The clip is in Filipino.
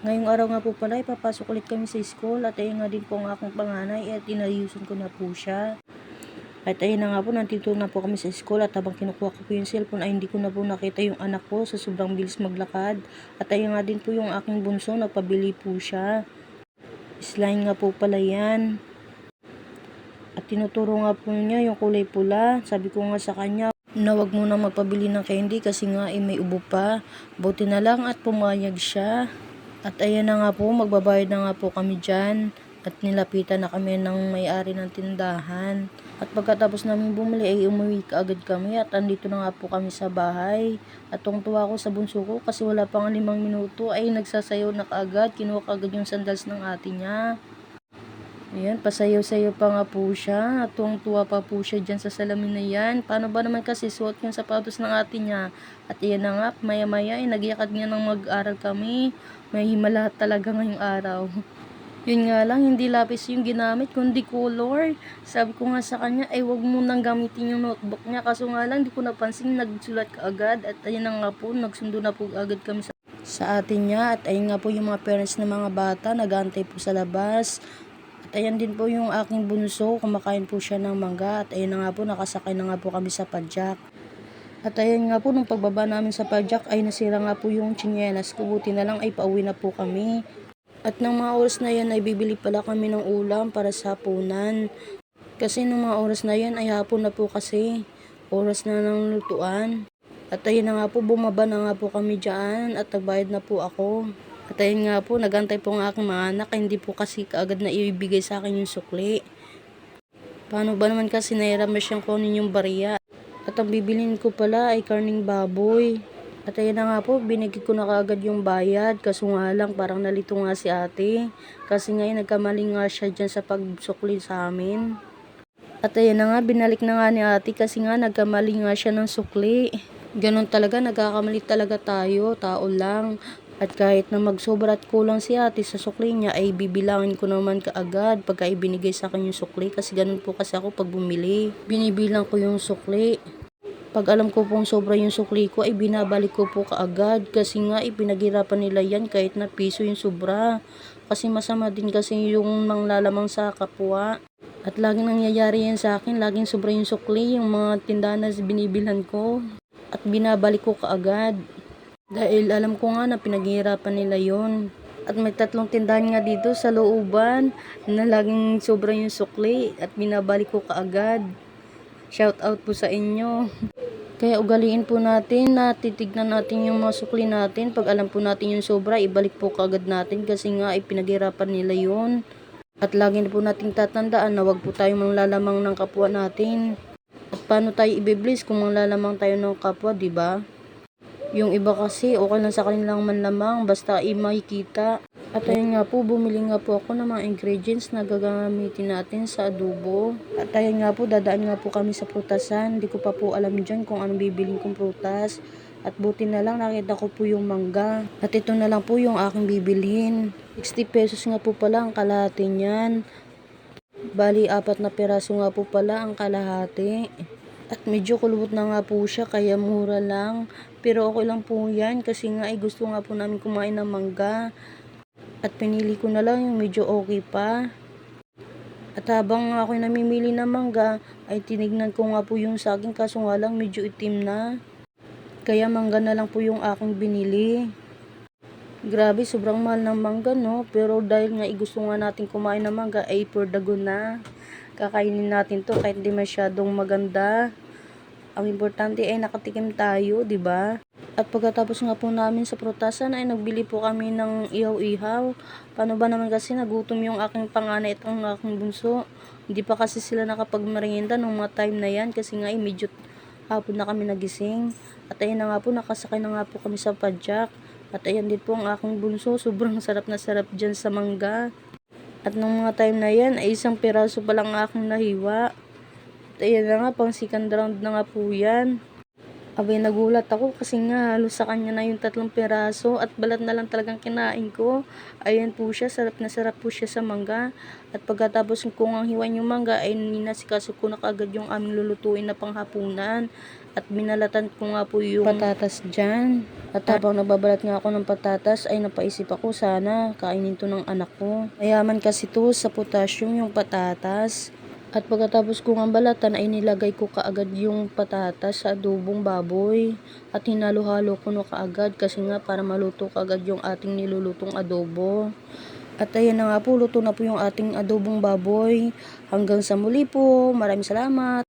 Ngayong araw nga po pala, ipapasok ulit kami sa school at ayun nga din po ang aking panganay at inayusin ko na po siya. At ayun na nga po, nandito na po kami sa school at habang kinukuha ko po yung cellphone ay hindi ko na po nakita yung anak ko sa sobrang bilis maglakad. At ayun nga din po yung aking bunso, nagpabili po siya. Slime nga po pala yan. At tinuturo nga po niya yung kulay pula. Sabi ko nga sa kanya na wag muna magpabili ng candy kasi nga may ubo pa. Buti na lang at pumayag siya. At ayan na nga po, magbabayad na nga po kami dyan. At nilapitan na kami ng may-ari ng tindahan. At pagkatapos namin bumili ay umuwi agad kami at andito na nga po kami sa bahay. At tungtuwa ko sa bunso ko kasi wala pang 5 minuto ay nagsasayaw na kaagad. Kinuha kaagad yung sandals ng ate niya. Ayan, pasayaw-sayaw pa nga po siya. At tuwang-tuwa pa po siya dyan sa salamin na yan. Paano ba naman kasi suot yung sapatos ng ate niya? At ayan na nga, maya-maya ay nagyakad niya ng mag-aral kami. May himala talaga ngayong araw. Yun nga lang, hindi lapis yung ginamit, kundi color. Sabi ko nga sa kanya, ay wag mo nang gamitin yung notebook niya. Kaso nga lang, di ko napansin, nagsulat ka agad. At ayun na nga po, nagsundo na po agad kami sa atin niya. At ayun nga po yung mga parents ng mga bata, nag-aantay po sa labas. At ayan din po yung aking bunso, kumakain po siya ng mangga. At ayun na nga po, nakasakay na nga po kami sa padjak. At ayun nga po, nung pagbaba namin sa padjak ay nasira nga po yung tsinelas ko. Buti na lang ay pauwi na po kami. At ng mga oras na yan ay bibili pala kami ng ulam para sa hapunan. Kasi nung mga oras na yan ay hapon na po kasi. Oras na ng lutuan. At ayun na nga po, bumaba na nga po kami dyan at nagbayad na po ako. At ayun nga po, nagantay po ang aking mga anak. Hindi po kasi kaagad na ibibigay sa akin yung sukli. Paano ba naman kasi nahiraman siyang kunin yung bariya. At ang bibilin ko pala ay karning baboy. At ayun na nga po, binigay ko na kaagad yung bayad. Kaso nga lang, parang nalito nga si ate. Kasi ngayon, nagkamali nga siya dyan sa pagsukli sa amin. At ayun na nga, binalik na nga ni ate kasi nga nagkamali nga siya ng sukli. Ganon talaga, nagkakamali talaga tayo, tao lang. At kahit na magsobra at kulang si ate sa sukli niya, ay bibilangin ko naman kaagad pagka ibinigay sa akin yung sukli. Kasi ganon po kasi ako pag bumili. Binibilang ko yung sukli. Pag alam ko pong sobra yung sukli ko, ay binabalik ko po kaagad. Kasi nga, ipinaghirapan nila yan kahit na piso yung sobra. Kasi masama din kasi yung manglalamang sa kapwa. At laging nangyayari yan sa akin, laging sobra yung sukli, yung mga tindahan na binibilhan ko. At binabalik ko kaagad. Dahil alam ko nga na pinaghirapan nila yon. At may 3 tindahan nga dito sa looban na laging sobra yung sukli at binabalik ko kaagad. Shout out po sa inyo. Kaya ugaliin po natin na titignan natin yung mga sukli natin. Pag alam po natin yung sobra, ibalik po kaagad natin kasi nga ipinaghirapan nila yon. At lagi na po nating tatandaan na wag po tayong manglalamang ng kapwa natin. At paano tayo ibibliss kung manglalamang tayo ng kapwa, di ba? Yung iba kasi okay lang sa kanilang manlamang basta makikita. At ayun nga po, bumili nga po ako ng mga ingredients na gagamitin natin sa adobo. At ayun nga po, dadaan nga po kami sa prutasan. Hindi ko pa po alam dyan kung anong bibiling kong prutas. At buti na lang nakita ko po yung mangga. At ito na lang po yung aking bibilhin. 60 pesos nga po pala ang kalahati niyan. Bali, 4 na peraso nga po pala ang kalahati. At medyo kulubot na nga po siya kaya mura lang. Pero okay lang po yan kasi nga ay gusto nga po namin kumain ng mangga. At pinili ko na lang yung medyo okay pa. At habang ako namimili ng mangga ay tinignan ko nga po yung saging kaso nga lang medyo itim na. Kaya mangga na lang po yung aking binili. Grabe, sobrang mahal ng mangga no. Pero dahil nga gusto nga natin kumain ng mangga ay for the go na. Kakainin natin to kahit di masyadong maganda. Ang importante ay nakatikim tayo, di ba? At pagkatapos nga po namin sa prutasan ay nagbili po kami ng ihaw-ihaw. Paano ba naman kasi nagutom yung aking panganay at ang aking bunso. Hindi pa kasi sila nakapagmerienda nung mga time na yan kasi nga ay medyo hapon na kami nagising. At ayun na nga po, nakasakay na nga po kami sa padjak. At ayan din po ang aking bunso, sobrang sarap na sarap dyan sa mangga. At nung mga time na yan ay 1 piraso pa lang aking nahiwa. At ayan na nga, pang second round na nga po yan. Abay, nagulat ako kasi nga halos sa kanya na yung 3 piraso at balat na lang talagang kinain ko. Ayan po siya, sarap na sarap po siya sa mangga. At pagkatapos kong ang hiwan yung mangga ay ninasikaso ko na kagad yung aming lulutuin na panghapunan. At binalatan ko nga po yung patatas dyan. At habang nagbabalat nga ako ng patatas ay napaisip ako sana kainin to ng anak ko. Mayaman kasi to sa potassium yung patatas. At pagkatapos kong ang balatan ay nilagay ko kaagad yung patatas sa adobong baboy. At hinalo-halo ko na kaagad kasi nga para maluto kaagad yung ating nilulutong adobo. At ayan na nga po, luto na po yung ating adobong baboy. Hanggang sa muli po, maraming salamat.